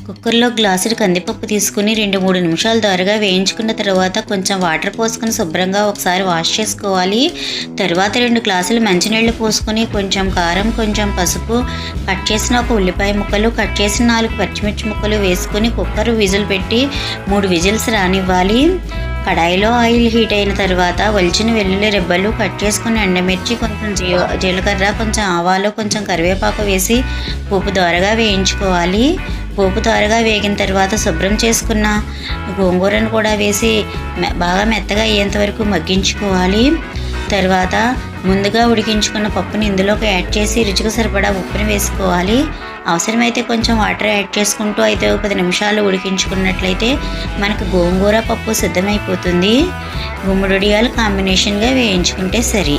కుక్కర్లో గ్లాసుడు కందిపప్పు తీసుకుని 2-3 నిమిషాలు దోరగా వేయించుకున్న తర్వాత కొంచెం వాటర్ పోసుకొని శుభ్రంగా ఒకసారి వాష్ చేసుకోవాలి. తర్వాత 2 గ్లాసులు మంచినీళ్ళు పోసుకొని కొంచెం కారం, కొంచెం పసుపు, కట్ చేసిన ఒక ఉల్లిపాయ ముక్కలు, కట్ చేసిన 4 పచ్చిమిర్చి ముక్కలు వేసుకొని కుక్కర్ విజిల్ పెట్టి 3 విజిల్స్ రానివ్వాలి. కడాయిలో ఆయిల్ హీట్ అయిన తర్వాత ఒలిచిన వెల్లుల్లి రెబ్బలు, కట్ చేసుకున్న ఎండుమిర్చి, కొంచెం జీలకర్ర, కొంచెం ఆవాలు, కొంచెం కరివేపాకు వేసి పోపు దోరగా వేయించుకోవాలి. పోపు దోరగా వేగిన తర్వాత శుభ్రం చేసుకున్న గోంగూరను కూడా వేసి బాగా మెత్తగా అయ్యేంత వరకు మగ్గించుకోవాలి. తర్వాత ముందుగా ఉడికించుకున్న పప్పుని ఇందులోకి యాడ్ చేసి రుచికి సరిపడా ఉప్పుని వేసుకోవాలి. అవసరమైతే కొంచెం వాటర్ యాడ్ చేసుకుంటూ అయితే 10 నిమిషాలు ఉడికించుకున్నట్లయితే మనకు గోంగూర పప్పు సిద్ధమైపోతుంది. గుమ్మడియాలు కాంబినేషన్గా వేయించుకుంటే సరి.